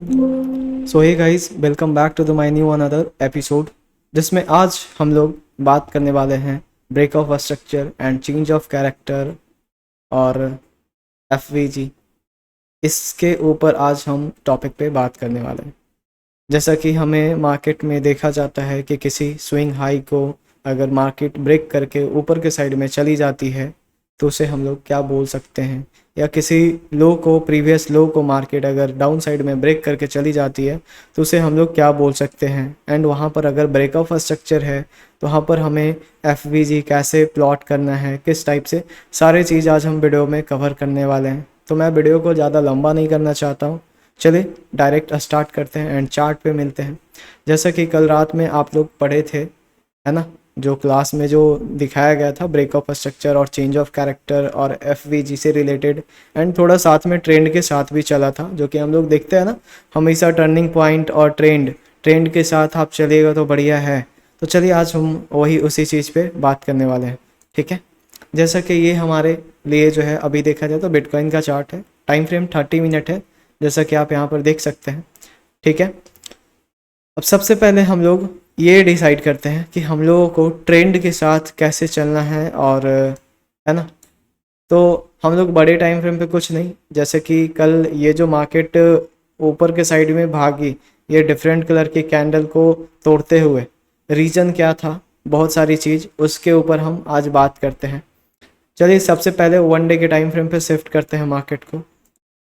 So hey guys, welcome back to the my new another episode, जिसमें आज हम लोग बात करने वाले हैं break of structure and change of character और एफवीजी। इसके ऊपर आज हम टॉपिक पे बात करने वाले हैं। जैसा कि हमें मार्केट में देखा जाता है कि किसी स्विंग हाई को अगर मार्केट ब्रेक करके ऊपर के साइड में चली जाती है तो उसे हम लोग क्या बोल सकते हैं, या किसी लो को, प्रीवियस लो को मार्केट अगर डाउन साइड में ब्रेक करके चली जाती है तो उसे हम लोग क्या बोल सकते हैं। एंड वहाँ पर अगर ब्रेक ऑफ स्ट्रक्चर है तो वहाँ पर हमें एफवीजी कैसे प्लॉट करना है, किस टाइप से, सारे चीज़ आज हम वीडियो में कवर करने वाले हैं। तो मैं वीडियो को ज़्यादा लंबा नहीं करना चाहता हूँ, चलिए डायरेक्ट स्टार्ट करते हैं एंड चार्ट पे मिलते हैं। जैसा कि कल रात में आप लोग पढ़े थे, है ना, जो क्लास में जो दिखाया गया था ब्रेक ऑफ स्ट्रक्चर और चेंज ऑफ कैरेक्टर और एफवीजी से रिलेटेड, एंड थोड़ा साथ में ट्रेंड के साथ भी चला था, जो कि हम लोग देखते हैं ना हमेशा टर्निंग पॉइंट और ट्रेंड के साथ आप चलिएगा तो बढ़िया है। तो चलिए आज हम वही उसी चीज़ पे बात करने वाले हैं, ठीक है। जैसा कि ये हमारे लिए जो है अभी देखा जाए तो बिटकॉइन का चार्ट है, टाइम फ्रेम 30 मिनट है, जैसा कि आप यहाँ पर देख सकते हैं, ठीक है। अब सबसे पहले हम लोग ये डिसाइड करते हैं कि हम लोगों को ट्रेंड के साथ कैसे चलना है, और है ना। तो हम लोग बड़े टाइम फ्रेम पे कुछ नहीं, जैसे कि कल ये जो मार्केट ऊपर के साइड में भागी, ये डिफरेंट कलर की कैंडल को तोड़ते हुए रीज़न क्या था, बहुत सारी चीज़ उसके ऊपर हम आज बात करते हैं। चलिए सबसे पहले 1 डे के टाइम फ्रेम पे शिफ्ट करते हैं मार्केट को,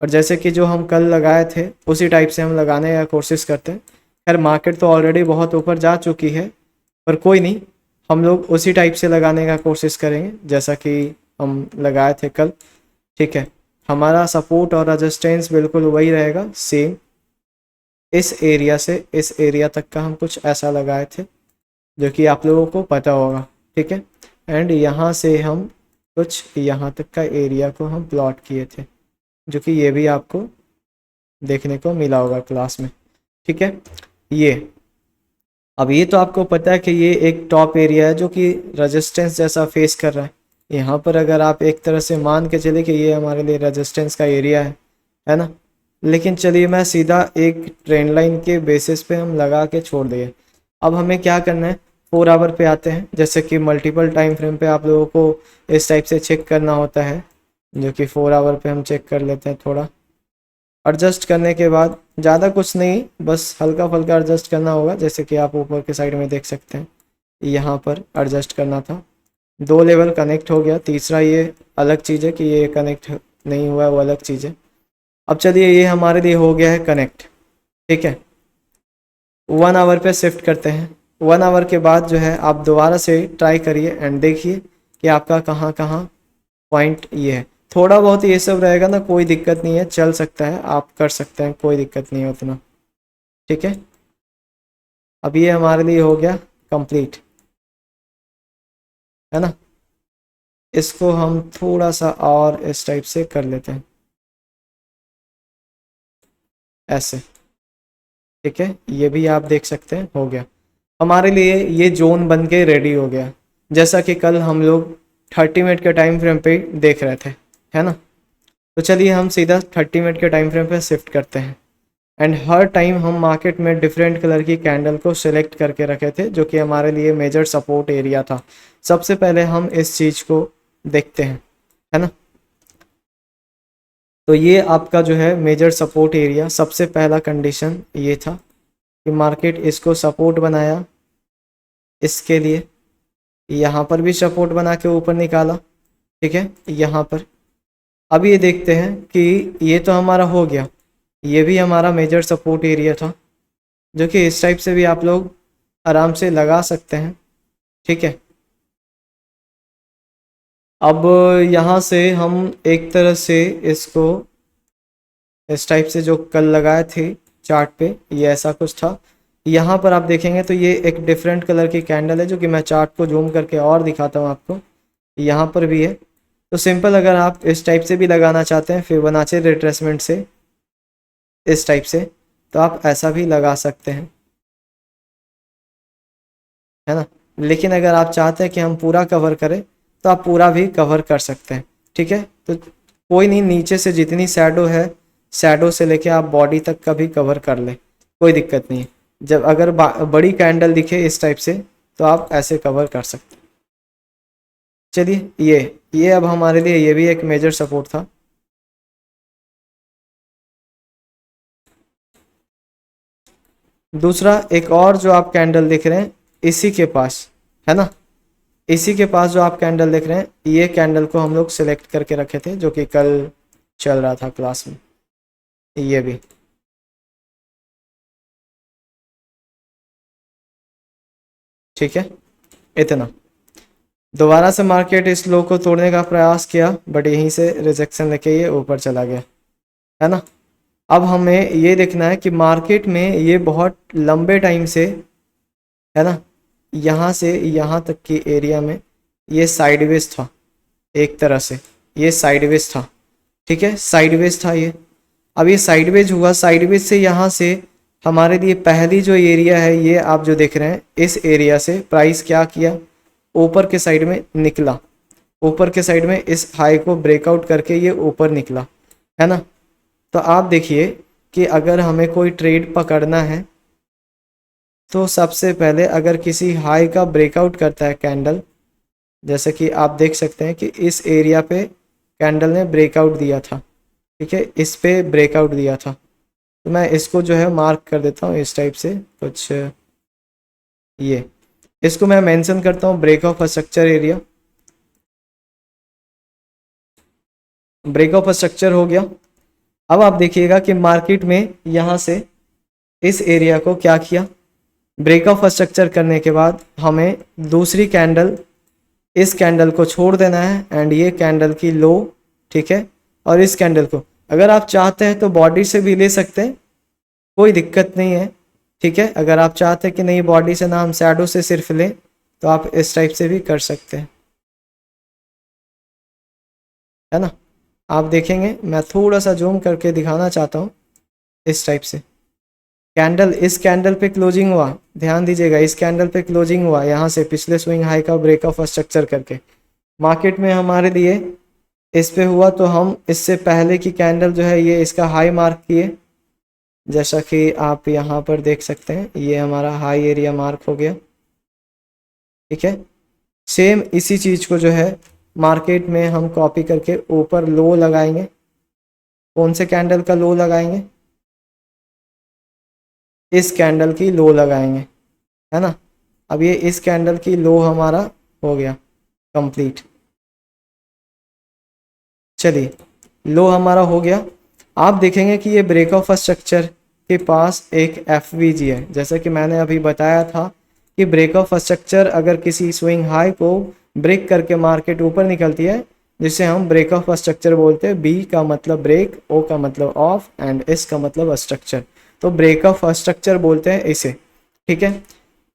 और जैसे कि जो हम कल लगाए थे उसी टाइप से हम लगाने का कोशिश करते हैं। खैर मार्केट तो ऑलरेडी बहुत ऊपर जा चुकी है, पर कोई नहीं, हम लोग उसी टाइप से लगाने का कोशिश करेंगे जैसा कि हम लगाए थे कल, ठीक है। हमारा सपोर्ट और रेजिस्टेंस बिल्कुल वही रहेगा, सेम। इस एरिया से इस एरिया तक का हम कुछ ऐसा लगाए थे जो कि आप लोगों को पता होगा, ठीक है। एंड यहाँ से हम कुछ यहाँ तक का एरिया को हम प्लॉट किए थे, जो कि ये भी आपको देखने को मिला होगा क्लास में, ठीक है। ये अब ये तो आपको पता है कि ये एक टॉप एरिया है जो कि रेजिस्टेंस जैसा फेस कर रहा है। यहाँ पर अगर आप एक तरह से मान के चले कि ये हमारे लिए रेजिस्टेंस का एरिया है ना। लेकिन चलिए मैं सीधा एक ट्रेंड लाइन के बेसिस पे हम लगा के छोड़ दिए। अब हमें क्या करना है, 4 आवर पे आते हैं। जैसे कि मल्टीपल टाइम फ्रेम पे आप लोगों को इस टाइप से चेक करना होता है, जो कि 4 आवर पे हम चेक कर लेते हैं। थोड़ा एडजस्ट करने के बाद, ज़्यादा कुछ नहीं, बस हल्का फुल्का एडजस्ट करना होगा। जैसे कि आप ऊपर के साइड में देख सकते हैं, यहाँ पर एडजस्ट करना था। 2 लेवल कनेक्ट हो गया, तीसरा ये अलग चीज़ है कि ये कनेक्ट नहीं हुआ है, वो अलग चीज़ है। अब चलिए ये हमारे लिए हो गया है कनेक्ट, ठीक है। 1 आवर पे शिफ्ट करते हैं। 1 आवर के बाद जो है आप दोबारा से ट्राई करिए एंड देखिए कि आपका कहाँ कहाँ पॉइंट ये है। थोड़ा बहुत ये सब रहेगा ना, कोई दिक्कत नहीं है, चल सकता है, आप कर सकते हैं, कोई दिक्कत नहीं है उतना, ठीक है। अब ये हमारे लिए हो गया कंप्लीट, है ना। इसको हम थोड़ा सा और इस टाइप से कर लेते हैं, ऐसे, ठीक है। ये भी आप देख सकते हैं, हो गया हमारे लिए ये जोन बन के रेडी हो गया, जैसा कि कल हम लोग 30 मिनट के टाइम फ्रेम पे देख रहे थे, है ना। तो चलिए हम सीधा 30 मिनट के टाइम फ्रेम पे शिफ्ट करते हैं। एंड हर टाइम हम मार्केट में डिफरेंट कलर की कैंडल को सिलेक्ट करके रखे थे, जो कि हमारे लिए मेजर सपोर्ट एरिया था। सबसे पहले हम इस चीज़ को देखते हैं, है ना। तो ये आपका जो है मेजर सपोर्ट एरिया, सबसे पहला कंडीशन ये था कि मार्केट इसको सपोर्ट बनाया, इसके लिए यहाँ पर भी सपोर्ट बना के ऊपर निकाला, ठीक है, यहाँ पर। अब ये देखते हैं कि ये तो हमारा हो गया, ये भी हमारा मेजर सपोर्ट एरिया था, जो कि इस टाइप से भी आप लोग आराम से लगा सकते हैं, ठीक है। अब यहाँ से हम एक तरह से इसको इस टाइप से जो कल लगाए थे चार्ट पे, ये ऐसा कुछ था। यहाँ पर आप देखेंगे तो ये एक डिफरेंट कलर की कैंडल है, जो कि मैं चार्ट को जूम करके और दिखाता हूँ आपको। यहाँ पर भी है। तो सिंपल, अगर आप इस टाइप से भी लगाना चाहते हैं फिबोनाची रिट्रेसमेंट से, इस टाइप से, तो आप ऐसा भी लगा सकते हैं, है ना। लेकिन अगर आप चाहते हैं कि हम पूरा कवर करें तो आप पूरा भी कवर कर सकते हैं, ठीक है। तो कोई नहीं, नीचे से जितनी शैडो है शैडो से लेके आप बॉडी तक का भी कवर कर ले, कोई दिक्कत नहीं है। जब अगर बड़ी कैंडल दिखे इस टाइप से तो आप ऐसे कवर कर सकते हैं। चलिए ये अब हमारे लिए ये भी एक मेजर सपोर्ट था। दूसरा एक और जो आप कैंडल देख रहे हैं इसी के पास है ना, इसी के पास जो आप कैंडल देख रहे हैं, ये कैंडल को हम लोग सिलेक्ट करके रखे थे जो कि कल चल रहा था क्लास में। ये भी ठीक है। इतना दोबारा से मार्केट इस लो को तोड़ने का प्रयास किया बट यहीं से रिजेक्शन लेके ये ऊपर चला गया, है ना। अब हमें ये देखना है कि मार्केट में ये बहुत लंबे टाइम से, है ना, यहाँ से यहाँ तक की एरिया में ये साइडवेज था, एक तरह से ये साइडवेज था, ठीक है, साइडवेज था ये। अब ये साइडवेज हुआ, साइडवेज से यहाँ से हमारे लिए पहली जो एरिया है ये आप जो देख रहे हैं, इस एरिया से प्राइस क्या किया, ऊपर के साइड में निकला, ऊपर के साइड में इस हाई को ब्रेकआउट करके ये ऊपर निकला, है ना। तो आप देखिए कि अगर हमें कोई ट्रेड पकड़ना है तो सबसे पहले अगर किसी हाई का ब्रेकआउट करता है कैंडल, जैसे कि आप देख सकते हैं कि इस एरिया पे कैंडल ने ब्रेकआउट दिया था, ठीक है, इस पे ब्रेकआउट दिया था, तो मैं इसको जो है मार्क कर देता हूँ इस टाइप से कुछ, ये इसको मैं मेंशन करता हूँ break of structure area. Break of structure हो गया। अब आप देखिएगा कि मार्केट में यहाँ से इस एरिया को क्या किया, ब्रेक ऑफ स्ट्रक्चर करने के बाद हमें दूसरी कैंडल, इस कैंडल को छोड़ देना है एंड ये कैंडल की लो, ठीक है, और इस कैंडल को अगर आप चाहते हैं तो बॉडी से भी ले सकते हैं, कोई दिक्कत नहीं है, ठीक है। अगर आप चाहते हैं कि नहीं बॉडी से ना हम शैडो से सिर्फ लें तो आप इस टाइप से भी कर सकते हैं, है ना। आप देखेंगे मैं थोड़ा सा जूम करके दिखाना चाहता हूँ, इस टाइप से कैंडल, इस कैंडल पे क्लोजिंग हुआ, ध्यान दीजिएगा, इस कैंडल पे क्लोजिंग हुआ यहाँ से पिछले स्विंग हाई का ब्रेक ऑफ स्ट्रक्चर करके मार्केट में हमारे लिए इस पे हुआ, तो हम इससे पहले की कैंडल जो है ये इसका हाई मार्क किए, जैसा कि आप यहाँ पर देख सकते हैं ये हमारा हाई एरिया मार्क हो गया, ठीक है। सेम इसी चीज़ को जो है मार्केट में हम कॉपी करके ऊपर लो लगाएंगे, कौन से कैंडल का लो लगाएंगे, इस कैंडल की लो लगाएंगे, है ना। अब ये इस कैंडल की लो हमारा हो गया कंप्लीट, चलिए लो हमारा हो गया। आप देखेंगे कि ये ब्रेक ऑफ स्ट्रक्चर के पास एक एफवीजी है, जैसा कि मैंने अभी बताया था कि ब्रेक ऑफ स्ट्रक्चर अगर किसी स्विंग हाई को ब्रेक करके मार्केट ऊपर निकलती है जिसे हम ब्रेक ऑफ स्ट्रक्चर बोलते हैं। बी का मतलब ब्रेक, ओ का मतलब ऑफ एंड एस का मतलब स्ट्रक्चर, तो ब्रेक ऑफ स्ट्रक्चर बोलते हैं इसे, ठीक है।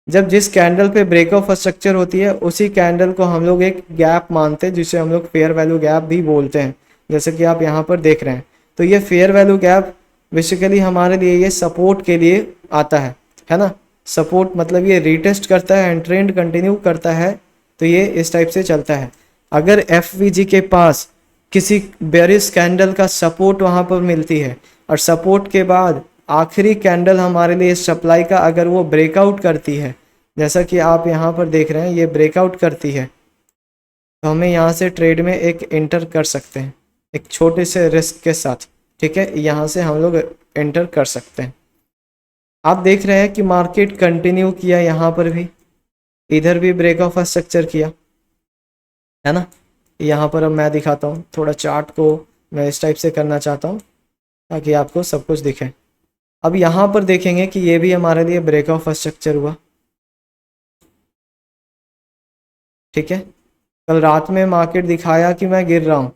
जब जिस कैंडल पे ब्रेक ऑफ स्ट्रक्चर होती है उसी कैंडल को हम लोग एक गैप मानते हैं जिसे हम लोग फेयर वैल्यू गैप भी बोलते हैं, जैसे कि आप यहाँ पर देख रहे हैं। तो ये फेयर वैल्यू गैप बेसिकली हमारे लिए ये सपोर्ट के लिए आता है ना। सपोर्ट मतलब ये रीटेस्ट करता है एंड ट्रेंड कंटिन्यू करता है, तो ये इस टाइप से चलता है। अगर एफवीजी के पास किसी बेरिश कैंडल का सपोर्ट वहाँ पर मिलती है और सपोर्ट के बाद आखिरी कैंडल हमारे लिए सप्लाई का अगर वो ब्रेकआउट करती है, जैसा कि आप यहाँ पर देख रहे हैं ये ब्रेकआउट करती है, तो हमें यहाँ से ट्रेड में एक एंटर कर सकते हैं एक छोटे से रिस्क के साथ, ठीक है। यहाँ से हम लोग एंटर कर सकते हैं। आप देख रहे हैं कि मार्केट कंटिन्यू किया, यहाँ पर भी इधर भी ब्रेक ऑफ स्ट्रक्चर किया, है ना। यहाँ पर अब मैं दिखाता हूँ, थोड़ा चार्ट को मैं इस टाइप से करना चाहता हूँ ताकि आपको सब कुछ दिखे। अब यहाँ पर देखेंगे कि ये भी हमारे लिए ब्रेक ऑफ स्ट्रक्चर हुआ, ठीक है। कल रात में मार्केट दिखाया कि मैं गिर रहा हूँ,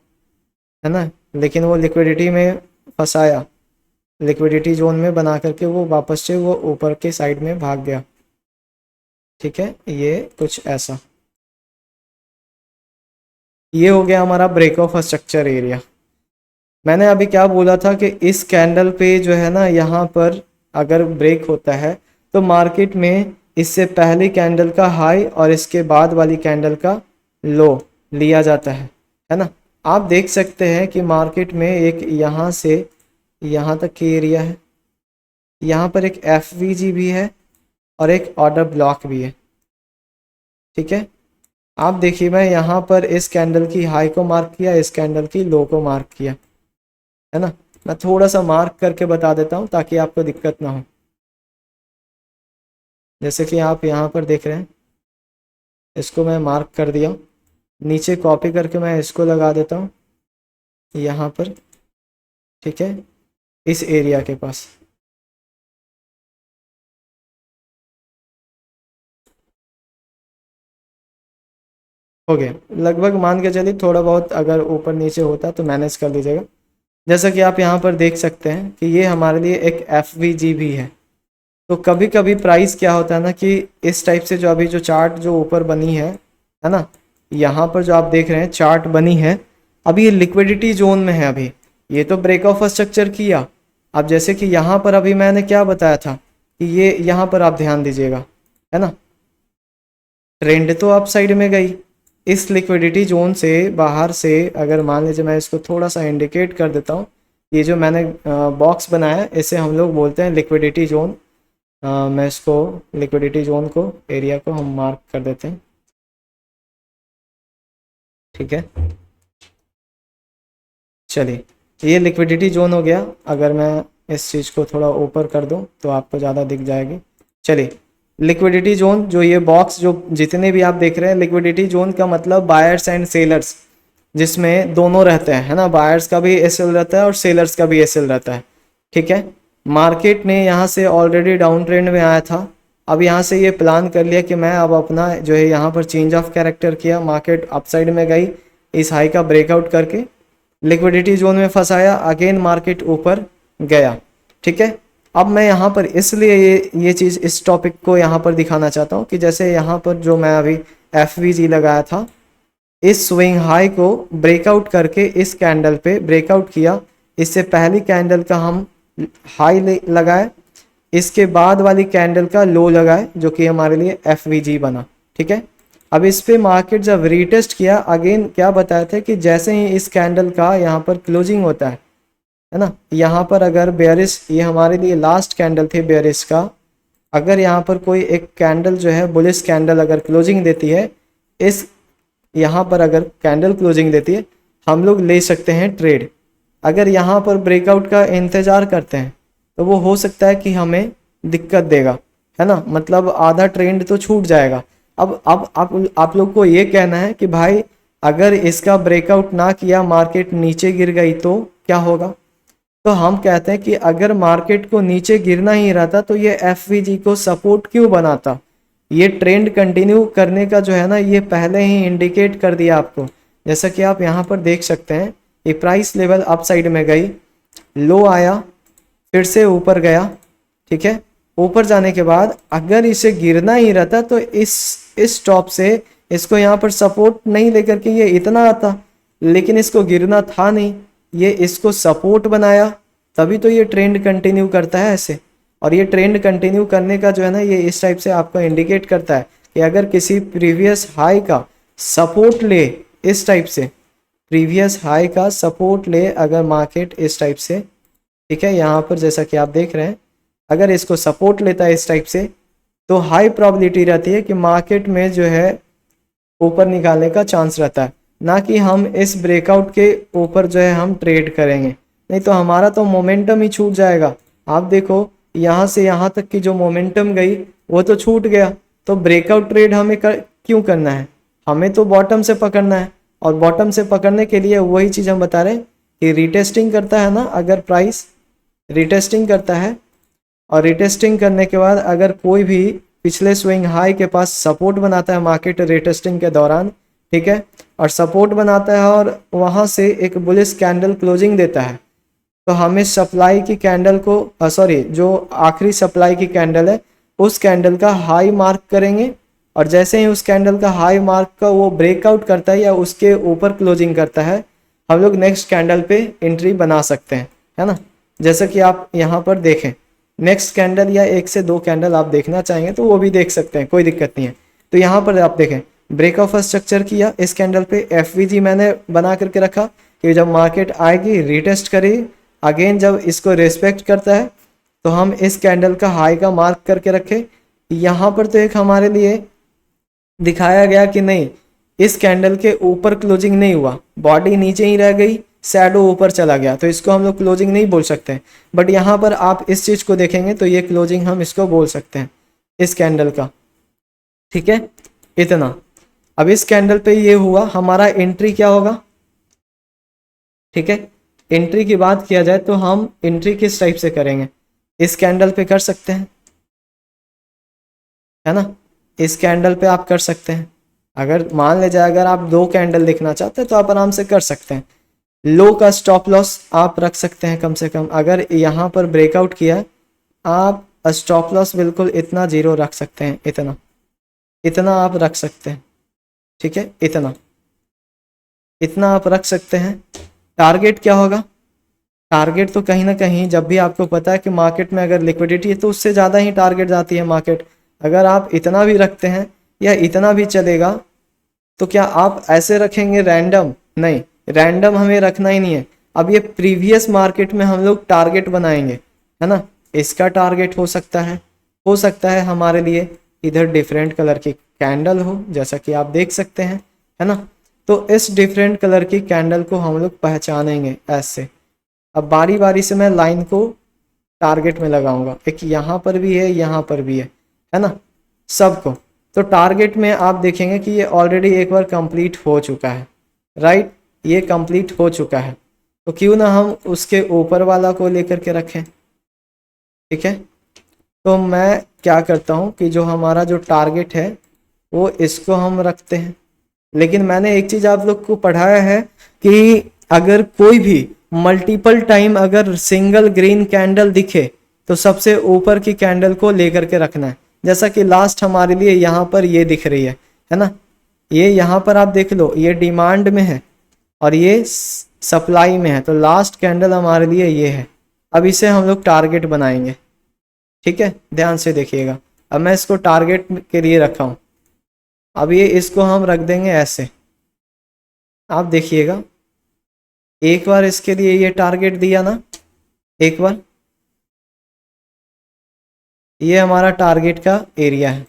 है ना, लेकिन वो लिक्विडिटी में फंसाया, लिक्विडिटी जोन में बना करके वो वापस से वो ऊपर के साइड में भाग गया, ठीक है। ये कुछ ऐसा, ये हो गया हमारा ब्रेक ऑफ स्ट्रक्चर एरिया। मैंने अभी क्या बोला था कि इस कैंडल पे जो है ना, यहाँ पर अगर ब्रेक होता है तो मार्केट में इससे पहली कैंडल का हाई और इसके बाद वाली कैंडल का लो लिया जाता है ना। आप देख सकते हैं कि मार्केट में एक यहाँ से यहाँ तक की एरिया है। यहाँ पर एक एफवीजी भी है और एक ऑर्डर ब्लॉक भी है, ठीक है। आप देखिए मैं यहाँ पर इस कैंडल की हाई को मार्क किया, इस कैंडल की लो को मार्क किया, है ना। मैं थोड़ा सा मार्क करके बता देता हूँ ताकि आपको दिक्कत ना हो। जैसे कि आप यहाँ पर देख रहे हैं, इसको मैं मार्क कर दिया। नीचे कॉपी करके मैं इसको लगा देता हूँ यहाँ पर, ठीक है, इस एरिया के पास। हो गया लगभग, मान के चलिए थोड़ा बहुत अगर ऊपर नीचे होता तो मैनेज कर लीजिएगा। जैसा कि आप यहाँ पर देख सकते हैं कि ये हमारे लिए एक एफवीजी भी है। तो कभी कभी प्राइस क्या होता है ना कि इस टाइप से जो अभी जो चार्ट जो ऊपर बनी है ना, यहाँ पर जो आप देख रहे हैं चार्ट बनी है, अभी ये लिक्विडिटी जोन में है। अभी ये तो ब्रेक ऑफ स्ट्रक्चर किया। अब जैसे कि यहाँ पर अभी मैंने क्या बताया था कि ये यहाँ पर आप ध्यान दीजिएगा, है ना, ट्रेंड तो अप साइड में गई। इस लिक्विडिटी जोन से बाहर से अगर मान लीजिए मैं इसको थोड़ा सा इंडिकेट कर देता हूँ, ये जो मैंने बॉक्स बनाया है इसे हम लोग बोलते हैं लिक्विडिटी जोन। मैं इसको लिक्विडिटी जोन को एरिया को हम मार्क कर देते हैं, ठीक है। चलिए ये लिक्विडिटी जोन हो गया। अगर मैं इस चीज़ को थोड़ा ऊपर कर दूं तो आपको ज़्यादा दिख जाएगी। चलिए लिक्विडिटी जोन जो ये बॉक्स जो जितने भी आप देख रहे हैं, लिक्विडिटी जोन का मतलब बायर्स एंड सेलर्स, जिसमें दोनों रहते हैं, है ना। बायर्स का भी एसएल रहता है और सेलर्स का भी एसएल रहता है, ठीक है। मार्केट ने यहाँ से ऑलरेडी डाउन ट्रेंड में आया था। अब यहाँ से ये प्लान कर लिया कि मैं अब अपना जो है यहाँ पर चेंज ऑफ कैरेक्टर किया, मार्केट अपसाइड में गई, इस हाई का ब्रेकआउट करके लिक्विडिटी जोन में फंसाया, अगेन मार्केट ऊपर गया, ठीक है। अब मैं यहाँ पर इसलिए ये चीज़ इस टॉपिक को यहाँ पर दिखाना चाहता हूँ कि जैसे यहाँ पर जो मैं अभी एफवीजी लगाया था, इस स्विंग हाई को ब्रेकआउट करके इस कैंडल पे ब्रेकआउट किया। इससे पहली कैंडल का हम हाई लगाए, इसके बाद वाली कैंडल का लो लगाए, जो कि हमारे लिए एफवीजी बना, ठीक है। अब इस पे मार्केट जब रीटेस्ट किया, अगेन क्या बताया था कि जैसे ही इस कैंडल का यहाँ पर क्लोजिंग होता है ना, यहाँ पर अगर बेयरिश, ये हमारे लिए लास्ट कैंडल थी बेयरिश का, अगर यहाँ पर कोई एक कैंडल जो है बुलिश कैंडल अगर क्लोजिंग देती है, इस यहाँ पर अगर कैंडल क्लोजिंग देती है, हम लोग ले सकते हैं ट्रेड। अगर यहाँ पर ब्रेकआउट का इंतज़ार करते हैं तो वो हो सकता है कि हमें दिक्कत देगा, है ना, मतलब आधा ट्रेंड तो छूट जाएगा। अब आप लोग को ये कहना है कि भाई अगर इसका ब्रेकआउट ना किया, मार्केट नीचे गिर गई तो क्या होगा। तो हम कहते हैं कि अगर मार्केट को नीचे गिरना ही रहता तो ये एफवीजी को सपोर्ट क्यों बनाता। ये ट्रेंड कंटिन्यू करने का जो है ना, ये पहले ही इंडिकेट कर दिया आपको। जैसा कि आप यहाँ पर देख सकते हैं, ये प्राइस लेवल अप साइड में गई, लो आया, फिर से ऊपर गया, ठीक है। ऊपर जाने के बाद अगर इसे गिरना ही रहता तो इस टॉप से इसको यहाँ पर सपोर्ट नहीं लेकर के ये इतना आता, लेकिन इसको गिरना था नहीं, ये इसको सपोर्ट बनाया, तभी तो ये ट्रेंड कंटिन्यू करता है ऐसे। और ये ट्रेंड कंटिन्यू करने का जो है ना, ये इस टाइप से आपको इंडिकेट करता है कि अगर किसी प्रीवियस हाई का सपोर्ट ले, इस टाइप से प्रीवियस हाई का सपोर्ट ले अगर मार्केट इस टाइप से, ठीक है, यहाँ पर जैसा कि आप देख रहे हैं, अगर इसको सपोर्ट लेता है इस टाइप से, तो हाई प्रोबेबिलिटी रहती है कि मार्केट में जो है ऊपर निकालने का चांस रहता है, ना कि हम इस ब्रेकआउट के ऊपर जो है हम ट्रेड करेंगे, नहीं तो हमारा तो मोमेंटम ही छूट जाएगा। आप देखो यहाँ से यहाँ तक की जो मोमेंटम गई वो तो छूट गया, तो ब्रेकआउट ट्रेड हमें क्यों करना है, हमें तो बॉटम से पकड़ना है। और बॉटम से पकड़ने के लिए वही चीज़ हम बता रहे हैं कि रीटेस्टिंग करता है ना, अगर प्राइस रीटेस्टिंग करता है और रीटेस्टिंग करने के बाद अगर कोई भी पिछले स्विंग हाई के पास सपोर्ट बनाता है मार्केट रीटेस्टिंग के दौरान, ठीक है, और सपोर्ट बनाता है और वहाँ से एक बुलिश कैंडल क्लोजिंग देता है, तो हमें सप्लाई की कैंडल को जो आखिरी सप्लाई की कैंडल है उस कैंडल का हाई मार्क करेंगे, और जैसे ही उस कैंडल का हाई मार्क का वो ब्रेकआउट करता है या उसके ऊपर क्लोजिंग करता है, हम लोग नेक्स्ट कैंडल पे एंट्री बना सकते हैं, है ना। जैसा कि आप यहाँ पर देखें, नेक्स्ट कैंडल या एक से दो कैंडल आप देखना चाहेंगे तो वो भी देख सकते हैं, कोई दिक्कत नहीं है। तो यहाँ पर आप देखें, ब्रेक ऑफ स्ट्रक्चर किया इस कैंडल पे, एफवीजी मैंने बना करके रखा कि जब मार्केट आएगी रीटेस्ट करेगी, अगेन जब इसको रेस्पेक्ट करता है तो हम इस कैंडल का हाई का मार्क करके रखें। यहाँ पर तो एक हमारे लिए दिखाया गया कि नहीं, इस कैंडल के ऊपर क्लोजिंग नहीं हुआ, बॉडी नीचे ही रह गई, शैडो ऊपर चला गया, तो इसको हम लोग क्लोजिंग नहीं बोल सकते। बट यहाँ पर आप इस चीज़ को देखेंगे तो ये क्लोजिंग हम इसको बोल सकते हैं इस कैंडल का। ठीक है, इतना। अब इस कैंडल पे ये हुआ, हमारा एंट्री क्या होगा? ठीक है, एंट्री की बात किया जाए तो हम एंट्री किस टाइप से करेंगे? इस कैंडल पे कर सकते हैं, है ना, इस कैंडल पे आप कर सकते हैं। अगर मान ले जाए अगर आप 2 कैंडल देखना चाहते हैं तो आप आराम से कर सकते हैं। लो का स्टॉप लॉस आप रख सकते हैं कम से कम, अगर यहाँ पर ब्रेकआउट किया आप स्टॉप लॉस बिल्कुल इतना 0 रख सकते हैं, इतना इतना आप रख सकते हैं। ठीक है, इतना आप रख सकते हैं। टारगेट क्या होगा? टारगेट तो कहीं ना कहीं जब भी आपको पता है कि मार्केट में अगर लिक्विडिटी है तो उससे ज़्यादा ही टारगेट जाती है मार्केट। अगर आप इतना भी रखते हैं या इतना भी चलेगा तो क्या आप ऐसे रखेंगे रैंडम? नहीं, रैंडम हमें रखना ही नहीं है। अब ये प्रीवियस मार्केट में हम लोग टारगेट बनाएंगे, है ना, इसका टारगेट हो सकता है हमारे लिए इधर डिफरेंट कलर की कैंडल हो, जैसा कि आप देख सकते हैं, है ना। तो इस डिफरेंट कलर की कैंडल को हम लोग पहचानेंगे ऐसे। अब बारी बारी से मैं लाइन को टारगेट में लगाऊंगा, एक यहाँ पर भी है, यहाँ पर भी है ना, सबको। तो टारगेट में आप देखेंगे कि ये ऑलरेडी एक बार कंप्लीट हो चुका है, राइट, ये कंप्लीट हो चुका है। तो क्यों ना हम उसके ऊपर वाला को लेकर के रखें। ठीक है, तो मैं क्या करता हूँ कि जो हमारा जो टारगेट है वो इसको हम रखते हैं। लेकिन मैंने एक चीज़ आप लोग को पढ़ाया है कि अगर कोई भी मल्टीपल टाइम अगर सिंगल ग्रीन कैंडल दिखे तो सबसे ऊपर की कैंडल को लेकर के रखना है। जैसा कि लास्ट हमारे लिए यहाँ पर ये दिख रही है ना, ये यहाँ पर आप देख लो, ये डिमांड में है और ये सप्लाई में है, तो लास्ट कैंडल हमारे लिए ये है। अब इसे हम लोग टारगेट बनाएंगे। ठीक है, ध्यान से देखिएगा। अब मैं इसको टारगेट के लिए रखा हूँ। अब ये इसको हम रख देंगे ऐसे, आप देखिएगा। एक बार इसके लिए ये टारगेट दिया ना, एक बार, ये हमारा टारगेट का एरिया है।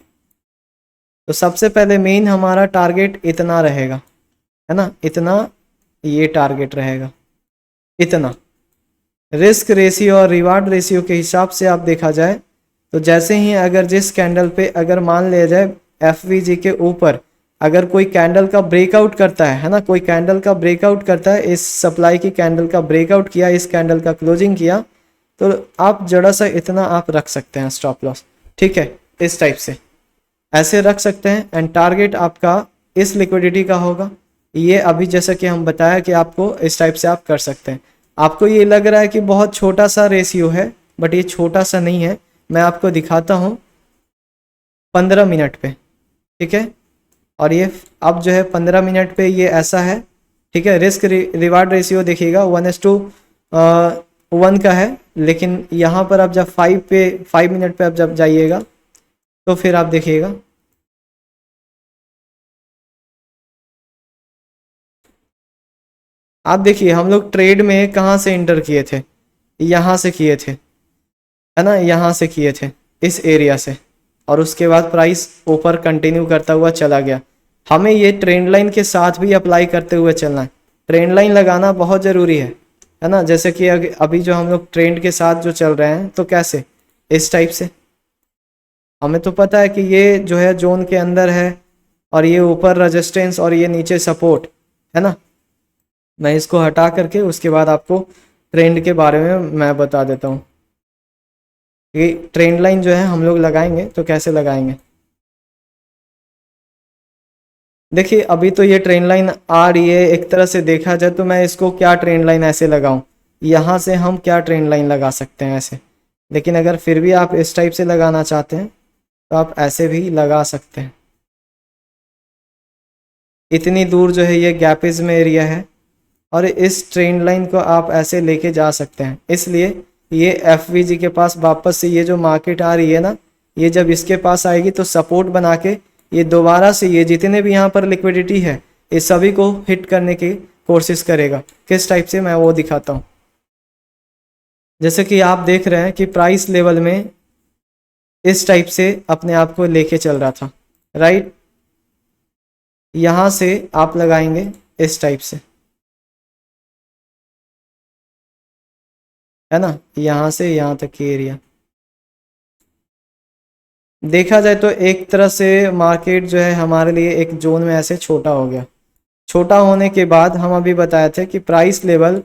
तो सबसे पहले मेन हमारा टारगेट इतना रहेगा, है ना, इतना ये टारगेट रहेगा, इतना। रिस्क रेशियो और रिवार्ड रेशियो के हिसाब से आप देखा जाए तो जैसे ही अगर जिस कैंडल पे अगर मान लिया जाए एफवीजी के ऊपर अगर कोई कैंडल का ब्रेकआउट करता है ना, कोई कैंडल का ब्रेकआउट करता है, इस सप्लाई की कैंडल का ब्रेकआउट किया, इस कैंडल का क्लोजिंग किया, तो आप जरा सा इतना आप रख सकते हैं स्टॉप लॉस। ठीक है, इस टाइप से ऐसे रख सकते हैं। एंड टारगेट आपका इस लिक्विडिटी का होगा। ये अभी जैसा कि हम बताया कि आपको इस टाइप से आप कर सकते हैं। आपको ये लग रहा है कि बहुत छोटा सा रेशियो है, बट ये छोटा सा नहीं है। मैं आपको दिखाता हूँ 15 मिनट पे। ठीक है, और ये अब जो है 15 मिनट पे ये ऐसा है। ठीक है, रिस्क रिवार्ड रेशियो देखिएगा 1:1 का है, लेकिन यहाँ पर आप जब 5 मिनट पे आप जब जाइएगा तो फिर आप देखिएगा आप देखिए हम लोग ट्रेड में कहाँ से इंटर किए थे, यहाँ से किए थे, है ना, यहाँ से किए थे इस एरिया से, और उसके बाद प्राइस ऊपर कंटिन्यू करता हुआ चला गया। हमें ये ट्रेंड लाइन के साथ भी अप्लाई करते हुए चलना है। ट्रेंड लाइन लगाना बहुत ज़रूरी है ना। जैसे कि अभी जो हम लोग ट्रेंड के साथ जो चल रहे हैं तो कैसे, इस टाइप से हमें तो पता है कि ये जो है जोन के अंदर है और ये ऊपर रेजिस्टेंस और ये नीचे सपोर्ट, है ना। मैं इसको हटा करके उसके बाद आपको ट्रेंड के बारे में मैं बता देता हूँ कि ट्रेंड लाइन जो है हम लोग लगाएंगे तो कैसे लगाएंगे। देखिए अभी तो ये ट्रेंड लाइन आ रही है, एक तरह से देखा जाए तो मैं इसको क्या ट्रेंड लाइन ऐसे लगाऊं, यहाँ से हम क्या ट्रेंड लाइन लगा सकते हैं ऐसे। लेकिन अगर फिर भी आप इस टाइप से लगाना चाहते हैं तो आप ऐसे भी लगा सकते हैं। इतनी दूर जो है ये गैपेज में एरिया है और इस ट्रेंड लाइन को आप ऐसे लेके जा सकते हैं। इसलिए ये एफवीजी के पास वापस से ये जो मार्केट आ रही है ना, ये जब इसके पास आएगी तो सपोर्ट बना के ये दोबारा से ये जितने भी यहाँ पर लिक्विडिटी है इस सभी को हिट करने की कोशिश करेगा। किस टाइप से, मैं वो दिखाता हूँ। जैसे कि आप देख रहे हैं कि प्राइस लेवल में इस टाइप से अपने आप को लेके चल रहा था, राइट। यहाँ से आप लगाएंगे इस टाइप से, है ना, यहाँ से यहाँ तक की एरिया। देखा जाए तो एक तरह से मार्केट जो है हमारे लिए एक जोन में ऐसे छोटा हो गया। छोटा होने के बाद हम अभी बताए थे कि प्राइस लेवल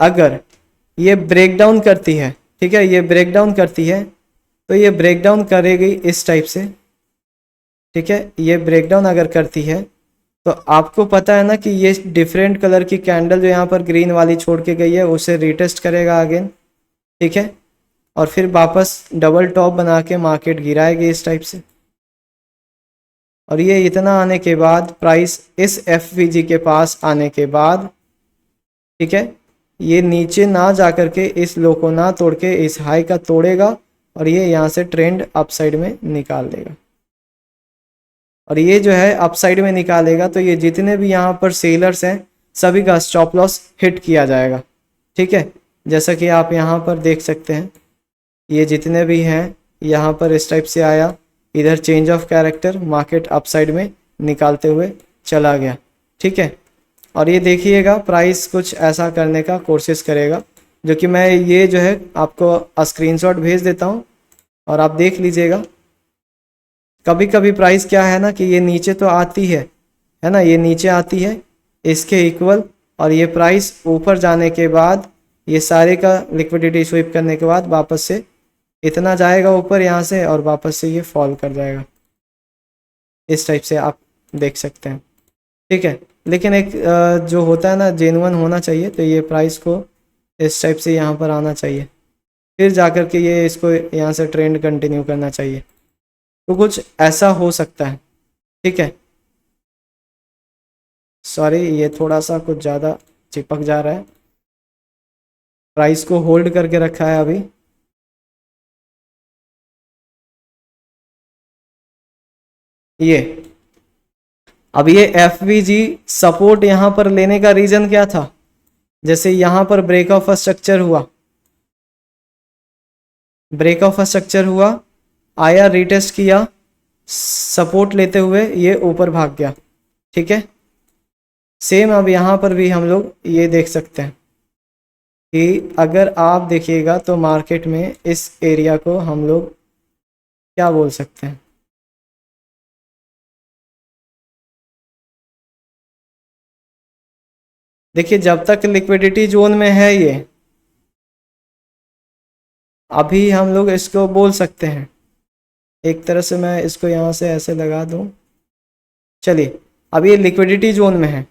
अगर ये ब्रेक डाउन करती है, ठीक है, ये ब्रेक डाउन करती है, तो ये ब्रेक डाउन करेगी इस टाइप से, ठीक है। ये ब्रेक डाउन अगर करती है तो आपको पता है ना कि ये डिफरेंट कलर की कैंडल जो यहाँ पर ग्रीन वाली छोड़ के गई है उसे रीटेस्ट करेगा अगेन, ठीक है, और फिर वापस डबल टॉप बना के मार्केट गिराएगी इस टाइप से। और ये इतना आने के बाद प्राइस इस एफवीजी के पास आने के बाद, ठीक है, ये नीचे ना जा कर के इस लो को ना तोड़ के इस हाई का तोड़ेगा और ये यहाँ से ट्रेंड अपसाइड में निकाल देगा। और ये जो है अपसाइड में निकालेगा तो ये जितने भी यहाँ पर सेलर्स हैं सभी का स्टॉप लॉस हिट किया जाएगा, ठीक है। जैसा कि आप यहाँ पर देख सकते हैं, ये जितने भी हैं यहाँ पर इस टाइप से आया, इधर change of character, market upside में निकालते हुए चला गया, ठीक है। और ये देखिएगा प्राइस कुछ ऐसा करने का कोशिश करेगा, जो कि मैं ये जो है आपको स्क्रीनशॉट भेज देता हूँ और आप देख लीजिएगा। कभी कभी प्राइस क्या है ना कि ये नीचे तो आती है ना, ये नीचे आती है इसके इक्वल, और ये प्राइस ऊपर जाने के बाद ये सारे का लिक्विडिटी स्वीप करने के बाद वापस से इतना जाएगा ऊपर यहाँ से और वापस से ये फॉल कर जाएगा, इस टाइप से आप देख सकते हैं, ठीक है। लेकिन एक जो होता है ना जेन्युइन होना चाहिए, तो ये प्राइस को इस टाइप से यहाँ पर आना चाहिए, फिर जाकर के ये इसको यहाँ से ट्रेंड कंटिन्यू करना चाहिए। तो कुछ ऐसा हो सकता है, ठीक है। सॉरी, ये थोड़ा सा कुछ ज़्यादा चिपक जा रहा है, प्राइस को होल्ड करके रखा है अभी। ये अब ये एफवीजी सपोर्ट यहाँ पर लेने का रीज़न क्या था, जैसे यहाँ पर ब्रेक ऑफ स्ट्रक्चर हुआ, ब्रेक ऑफ स्ट्रक्चर हुआ, आया, रीटेस्ट किया, सपोर्ट लेते हुए ये ऊपर भाग गया, ठीक है। सेम अब यहाँ पर भी हम लोग ये देख सकते हैं कि अगर आप देखिएगा तो मार्केट में इस एरिया को हम लोग क्या बोल सकते हैं, देखिए जब तक लिक्विडिटी जोन में है ये, अभी हम लोग इसको बोल सकते हैं एक तरह से, मैं इसको यहाँ से ऐसे लगा दूँ, चलिए अब ये लिक्विडिटी जोन में है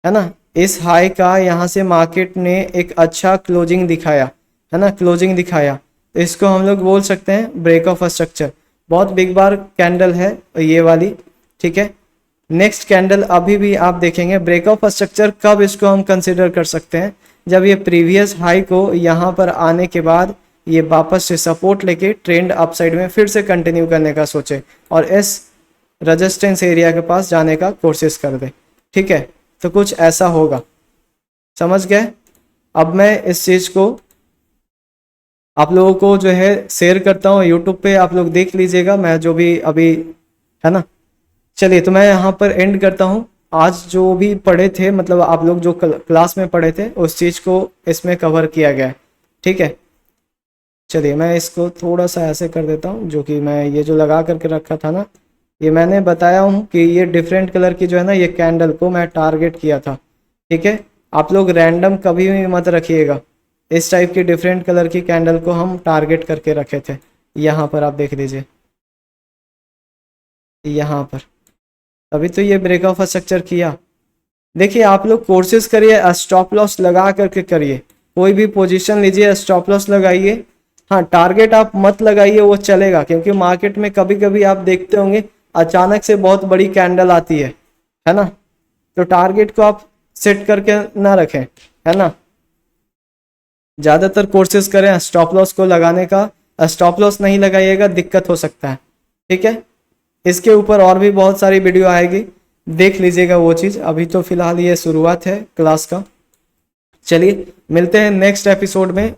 ना। इस हाई का यहाँ से मार्केट ने एक अच्छा क्लोजिंग दिखाया, है ना, क्लोजिंग दिखाया, तो इसको हम लोग बोल सकते हैं ब्रेक ऑफ स्ट्रक्चर। बहुत बिग बार कैंडल है ये वाली, ठीक है। नेक्स्ट कैंडल अभी भी आप देखेंगे ब्रेक ऑफ स्ट्रक्चर, कब इसको हम कंसिडर कर सकते हैं, जब ये प्रीवियस हाई को यहाँ पर आने के बाद ये वापस से सपोर्ट लेके ट्रेंड अपसाइड में फिर से कंटिन्यू करने का सोचे और इस रेजिस्टेंस एरिया के पास जाने का कोशिश कर दे, ठीक है। तो कुछ ऐसा होगा, समझ गए। अब मैं इस चीज़ को आप लोगों को जो है शेयर करता हूँ यूट्यूब पे, आप लोग देख लीजिएगा मैं जो भी अभी, है ना। चलिए तो मैं यहाँ पर एंड करता हूँ। आज जो भी पढ़े थे, मतलब आप लोग जो क्लास में पढ़े थे उस चीज़ को इसमें कवर किया गया है, ठीक है। चलिए मैं इसको थोड़ा सा ऐसे कर देता हूँ, जो कि मैं ये जो लगा करके रखा था ना, ये मैंने बताया हूँ कि ये डिफरेंट कलर की जो है ना ये कैंडल को मैं टारगेट किया था, ठीक है। आप लोग रैंडम कभी भी मत रखिएगा, इस टाइप की डिफरेंट कलर की कैंडल को हम टारगेट करके रखे थे। यहाँ पर आप देख लीजिए, यहाँ पर अभी तो ये ब्रेक ऑफ स्ट्रक्चर किया। देखिए आप लोग कोशिश करिए स्टॉप लॉस लगा करके करिए, कोई भी पोजीशन लीजिए स्टॉप लॉस लगाइए। हाँ, टारगेट आप मत लगाइए, वो चलेगा, क्योंकि मार्केट में कभी कभी आप देखते होंगे अचानक से बहुत बड़ी कैंडल आती है ना, तो टारगेट को आप सेट करके ना रखें, है ना। ज़्यादातर कोशिश करें स्टॉप लॉस को लगाने का, स्टॉप लॉस नहीं लगाइएगा दिक्कत हो सकता है, ठीक है। इसके ऊपर और भी बहुत सारी वीडियो आएगी, देख लीजिएगा वो चीज़। अभी तो फिलहाल ये शुरुआत है क्लास का। चलिए मिलते हैं नेक्स्ट एपिसोड में